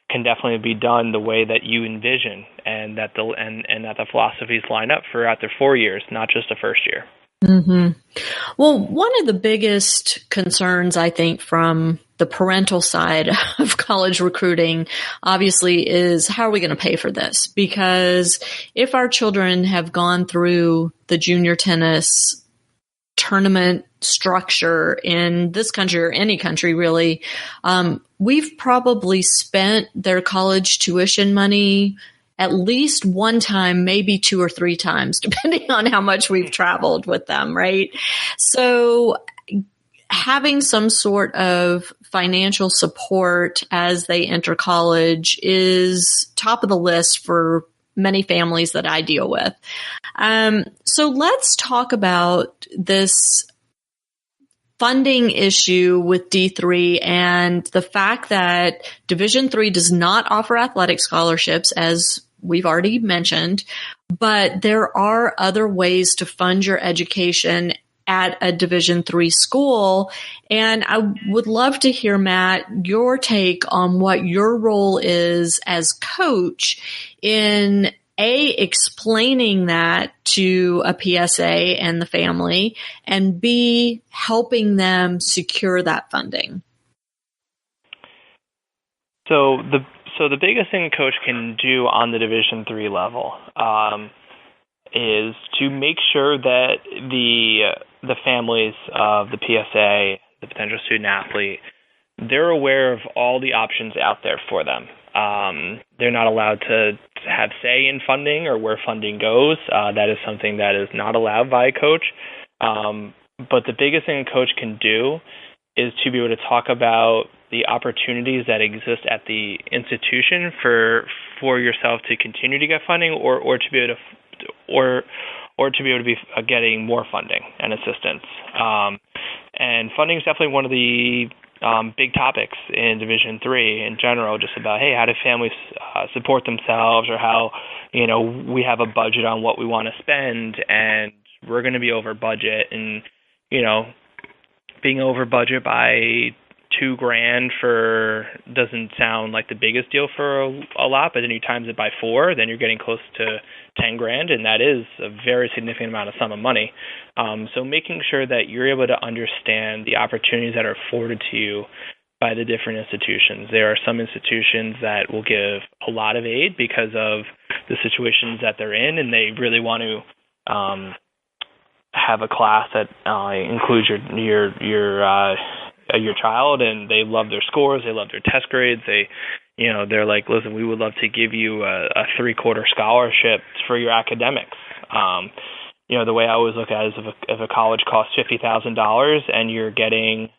can definitely be done the way that you envision, and that the philosophies line up throughout the 4 years, not just the first year. Mm-hmm. Well, one of the biggest concerns, I think, from the parental side of college recruiting obviously is, how are we going to pay for this? Because if our children have gone through the junior tennis tournament structure in this country or any country really, we've probably spent their college tuition money at least one time, maybe 2 or 3 times, depending on how much we've traveled with them, right? So having some sort of financial support as they enter college is top of the list for many families that I deal with. So let's talk about this funding issue with D3 and the fact that Division III does not offer athletic scholarships, as we've already mentioned, but there are other ways to fund your education at a Division III school. And I would love to hear, Matt, your take on what your role is as coach in explaining that to a PSA and the family, and B, helping them secure that funding. So the biggest thing a coach can do on the Division III level is to make sure that the families of the PSA, the potential student athlete, they're aware of all the options out there for them. They're not allowed to have say in funding or where funding goes. That is something that is not allowed by a coach. But the biggest thing a coach can do is to be able to talk about the opportunities that exist at the institution for yourself to continue to get funding, or to be able to be getting more funding and assistance. And funding is definitely one of the big topics in Division III in general, just about, hey, how do families support themselves, or how, we have a budget on what we want to spend and we're going to be over budget, and, being over budget by $2,000 doesn't sound like the biggest deal for a lot, but then you times it by 4, then you're getting close to $10,000, and that is a very significant amount of sum of money. So making sure that you're able to understand the opportunities that are afforded to you by the different institutions. There are some institutions that will give a lot of aid because of the situations that they're in, and they really want to have a class that includes your child, and they love their scores, they love their test grades, they're like, listen, we would love to give you a 3/4 scholarship for your academics. The way I always look at it is if a college costs $50,000 and you're getting,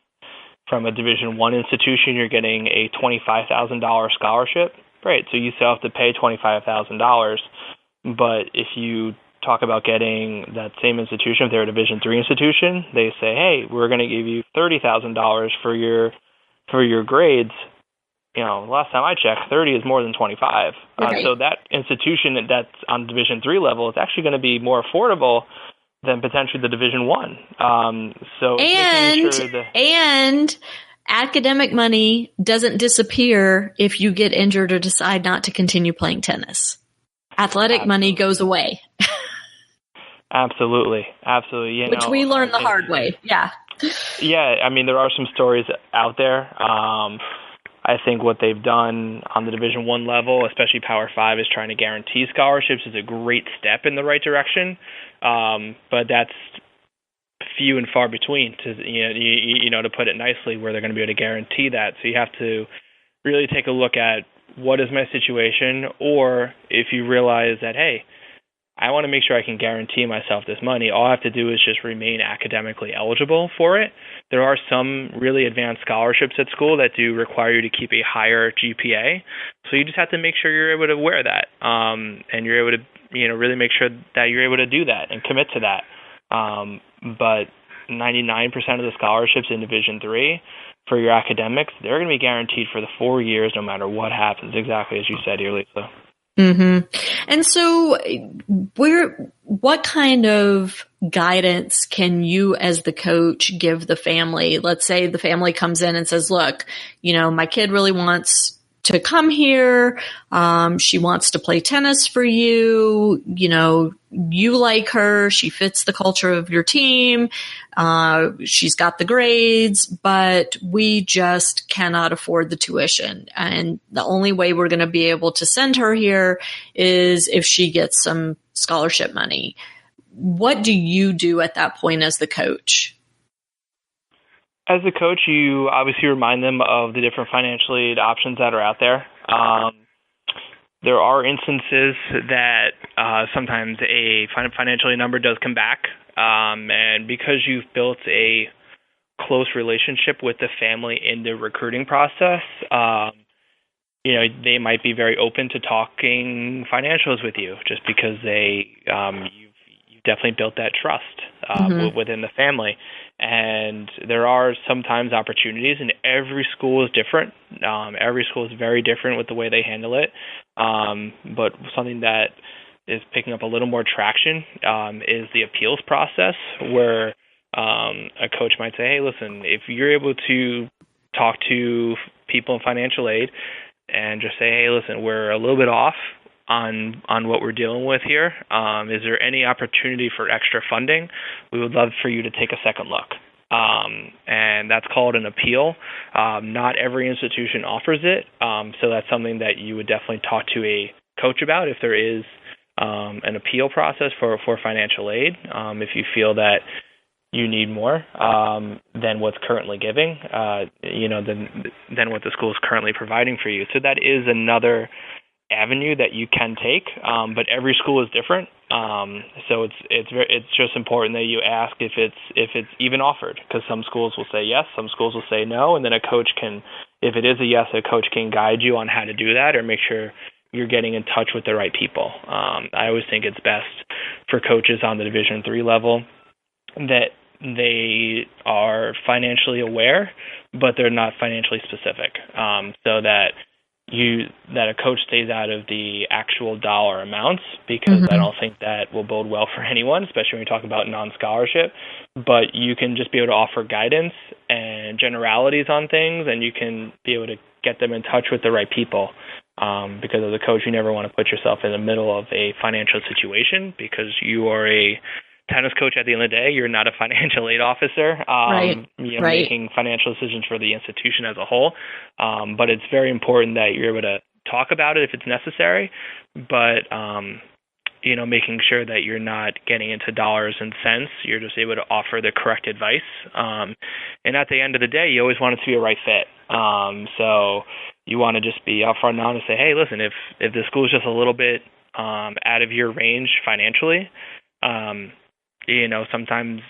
from a Division I institution, you're getting a $25,000 scholarship, great. So you still have to pay $25,000, but if you talk about getting that same institution, if they're a Division III institution, they say, hey, we're going to give you $30,000 for your grades. Last time I checked, 30 is more than 25. Okay. So that institution that's on Division III level is actually going to be more affordable than potentially the Division I. And academic money doesn't disappear if you get injured or decide not to continue playing tennis. Athletic money goes away. Absolutely. Which we learned the hard way. Yeah. Yeah. I mean, there are some stories out there. I think what they've done on the Division I level, especially Power 5, is trying to guarantee scholarships is a great step in the right direction. But that's few and far between, to put it nicely, where they're going to be able to guarantee that. So you have to really take a look at, what is my situation, or if you realize that, hey, I want to make sure I can guarantee myself this money, all I have to do is just remain academically eligible for it. There are some really advanced scholarships at school that do require you to keep a higher GPA. So you just have to make sure you're able to wear that, and you're able to, really make sure that you're able to do that and commit to that. But 99% of the scholarships in Division III for your academics, they're going to be guaranteed for the 4 years, no matter what happens, exactly as you said here, Lisa. Mm-hmm. And so what kind of guidance can you as the coach give the family? Let's say the family comes in and says, look, my kid really wants to come here. She wants to play tennis for you. You know, you like her. She fits the culture of your team. She's got the grades, but we just cannot afford the tuition. And the only way we're going to be able to send her here is if she gets some scholarship money. What do you do at that point as the coach? As a coach, you obviously remind them of the different financial aid options that are out there. There are instances that sometimes a financial aid number does come back, and because you've built a close relationship with the family in the recruiting process, you know, they might be very open to talking financials with you, just because you've definitely built that trust within the family. And there are sometimes opportunities, and every school is different. Every school is very different with the way they handle it. But something that is picking up a little more traction is the appeals process, where a coach might say, hey, listen, if you're able to talk to people in financial aid and just say, hey, listen, we're a little bit off on what we're dealing with here. Is there any opportunity for extra funding? We would love for you to take a second look. And that's called an appeal. Not every institution offers it. So that's something that you would definitely talk to a coach about if there is an appeal process for financial aid. If you feel that you need more than what's currently giving, than what the school is currently providing for you. So that is another avenue that you can take, but every school is different. So it's just important that you ask if it's even offered, because some schools will say yes, some schools will say no, and then a coach can, if it is a yes, a coach can guide you on how to do that or make sure you're getting in touch with the right people. I always think it's best for coaches on the Division III level that they are financially aware, but they're not financially specific, so that a coach stays out of the actual dollar amounts, because I don't think that will bode well for anyone, especially when you talk about non-scholarship. But you can just be able to offer guidance and generalities on things, and you can be able to get them in touch with the right people. Because as a coach, you never want to put yourself in the middle of a financial situation, because you are a tennis coach at the end of the day. You're not a financial aid officer, making financial decisions for the institution as a whole. But it's very important that you're able to talk about it if it's necessary, but making sure that you're not getting into dollars and cents. You're just able to offer the correct advice. And at the end of the day, you always want it to be a right fit. So you want to just be upfront and honest and say, hey, listen, if the school is just a little bit out of your range financially, sometimes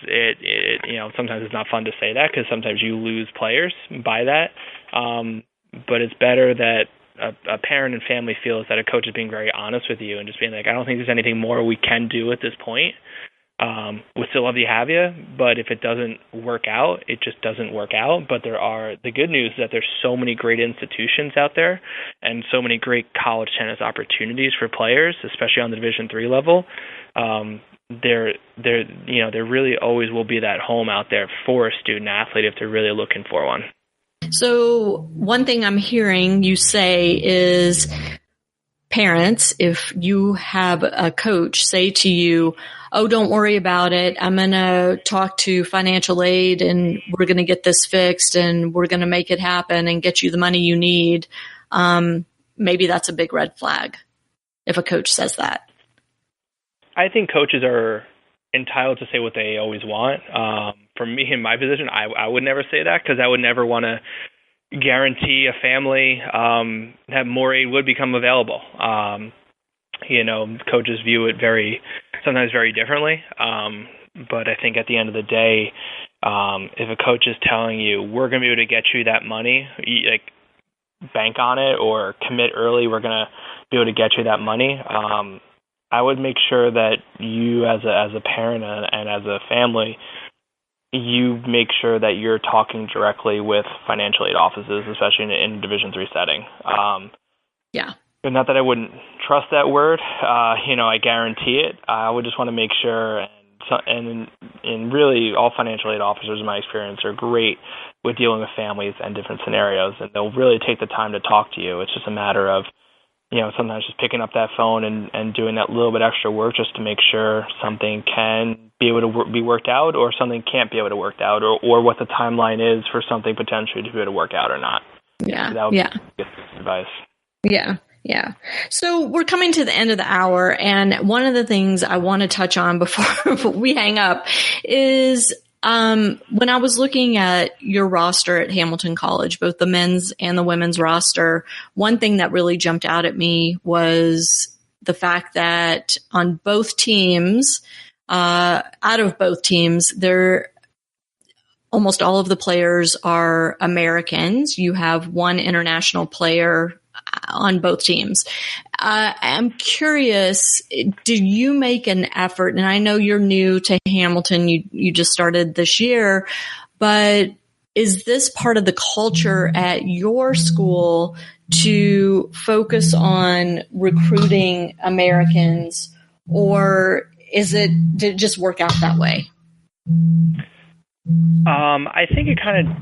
sometimes it's not fun to say that, because sometimes you lose players by that. But it's better that a parent and family feels that a coach is being very honest with you and just being like, I don't think there's anything more we can do at this point. We'd still love to have you, but if it doesn't work out, it just doesn't work out. But the good news is that there's so many great institutions out there and so many great college tennis opportunities for players, especially on the Division III level. There really always will be that home out there for a student athlete if they're really looking for one. So one thing I'm hearing you say is, parents, if you have a coach say to you, oh, don't worry about it, I'm going to talk to financial aid and we're going to get this fixed and we're going to make it happen and get you the money you need, maybe that's a big red flag if a coach says that. I think coaches are entitled to say what they always want. For me, in my position, I would never say that, because I would never want to guarantee a family that more aid would become available. Coaches view it sometimes very differently. But I think at the end of the day, if a coach is telling you, we're going to be able to get you that money, bank on it or commit early, we're going to be able to get you that money. I would make sure that you as a parent and as a family, you make sure that you're talking directly with financial aid offices, especially in a Division III setting. But not that I wouldn't trust that word. I guarantee it. I would just want to make sure and and really all financial aid officers, in my experience, are great with dealing with families and different scenarios, and they'll really take the time to talk to you. It's just a matter of, sometimes just picking up that phone and doing that little bit extra work just to make sure something can be able to be worked out, or something can't be able to work out, or what the timeline is for something potentially to be able to work out or not. Yeah. So that would be good advice. Yeah. Yeah. So we're coming to the end of the hour, and one of the things I want to touch on before we hang up is when I was looking at your roster at Hamilton College, both the men's and the women's roster, one thing that really jumped out at me was the fact that on both teams, out of both teams, almost all of the players are Americans. You have one international player on both teams. I'm curious, do you make an effort, and I know you're new to Hamilton, you just started this year, but is this part of the culture at your school to focus on recruiting Americans, or did it just work out that way? I think it kind of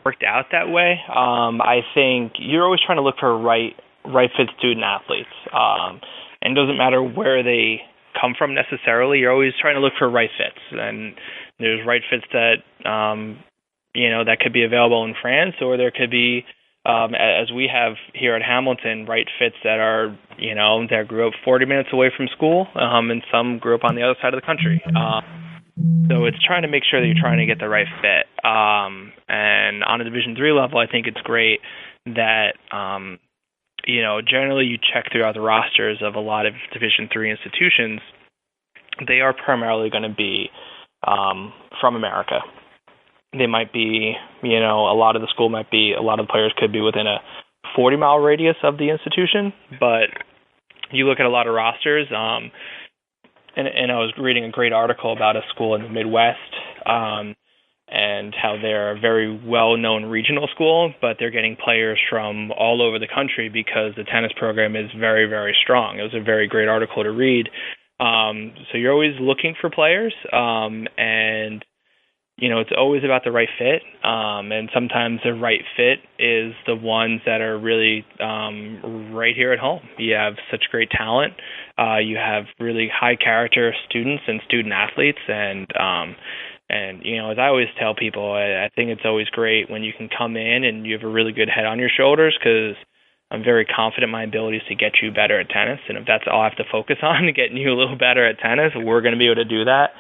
worked out that way. I think you're always trying to look for right fit student athletes. And it doesn't matter where they come from necessarily. You're always trying to look for right fits. And there's right fits that, that could be available in France, or there could be, as we have here at Hamilton, right fits that are, that grew up 40 minutes away from school, and some grew up on the other side of the country. So it's trying to make sure that you're trying to get the right fit. And on a Division III level, I think it's great that, generally you check throughout the rosters of a lot of Division III institutions, they are primarily going to be from America. They might be, a lot of the players could be within a 40-mile radius of the institution, but you look at a lot of rosters, and I was reading a great article about a school in the Midwest, and how they're a very well-known regional school, but they're getting players from all over the country because the tennis program is very, very strong. It was a very great article to read. So you're always looking for players, and it's always about the right fit. And sometimes the right fit is the ones that are really right here at home. You have such great talent. You have really high character students and student athletes, and as I always tell people, I think it's always great when you can come in and you have a really good head on your shoulders, because I'm very confident in my abilities to get you better at tennis, and if that's all I have to focus on, getting you a little better at tennis, we're going to be able to do that.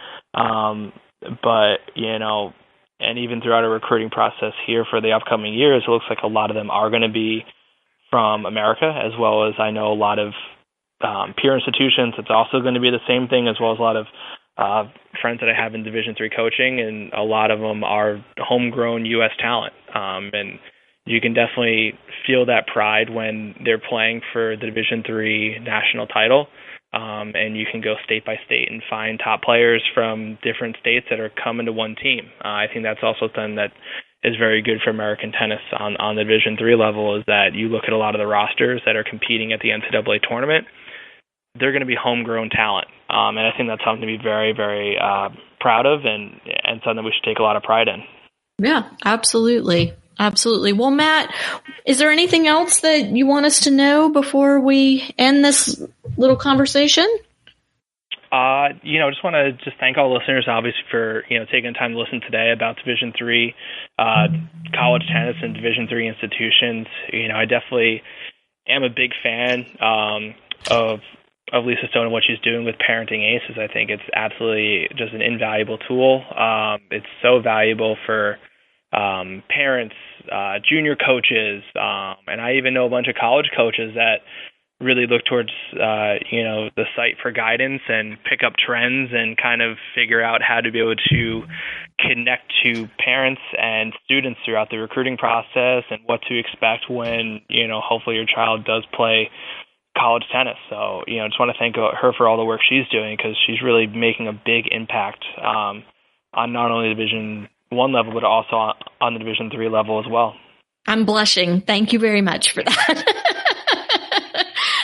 But, and even throughout our recruiting process here for the upcoming years, it looks like a lot of them are going to be from America, as well as I know a lot of peer institutions. It's also going to be the same thing, as well as a lot of friends that I have in Division III coaching, and a lot of them are homegrown U.S. talent. And you can definitely feel that pride when they're playing for the Division III national title. And you can go state by state and find top players from different states that are coming to one team. I think that's also something that is very good for American tennis on the Division III level, is that you look at a lot of the rosters that are competing at the NCAA tournament, they're going to be homegrown talent. And I think that's something to be very, very proud of, and something we should take a lot of pride in. Yeah, absolutely. Absolutely. Well, Matt, is there anything else that you want us to know before we end this little conversation? Just want to thank all listeners, obviously, for, taking the time to listen today about Division III college tennis and Division III institutions. I definitely am a big fan of Lisa Stone and what she's doing with Parenting Aces. I think it's absolutely just an invaluable tool. It's so valuable for parents, junior coaches, and I even know a bunch of college coaches that really look towards, the site for guidance and pick up trends and kind of figure out how to be able to connect to parents and students throughout the recruiting process and what to expect when, hopefully your child does play college tennis. So, just want to thank her for all the work she's doing, because she's really making a big impact on not only Division I level, but also on the Division III level as well. I'm blushing. Thank you very much for that.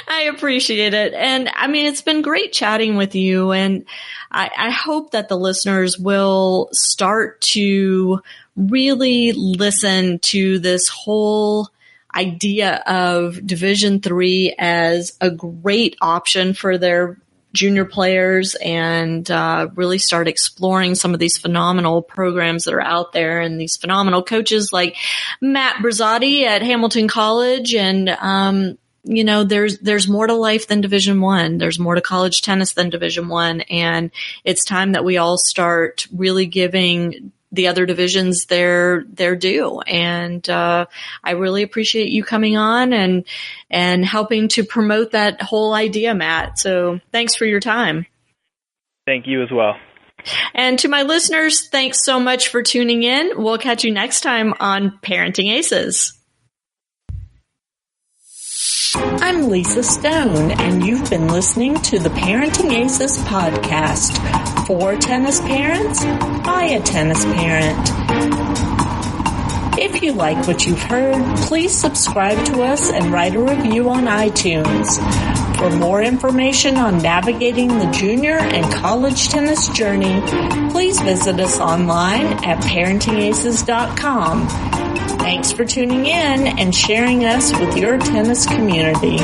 I I appreciate it. And I mean, it's been great chatting with you. And I hope that the listeners will start to really listen to this whole idea of Division III as a great option for their junior players, and really start exploring some of these phenomenal programs that are out there and these phenomenal coaches like Matt Brisotti at Hamilton College. And, you know, there's more to life than Division I. There's more to college tennis than Division I. And it's time that we all start really giving the other divisions their due. And I really appreciate you coming on and helping to promote that whole idea, Matt. So thanks for your time. Thank you as well. And to my listeners, thanks so much for tuning in. We'll catch you next time on Parenting Aces. I'm Lisa Stone, and you've been listening to the Parenting Aces podcast. For tennis parents, by a tennis parent. If you like what you've heard, please subscribe to us and write a review on iTunes. For more information on navigating the junior and college tennis journey, please visit us online at parentingaces.com. Thanks for tuning in and sharing us with your tennis community.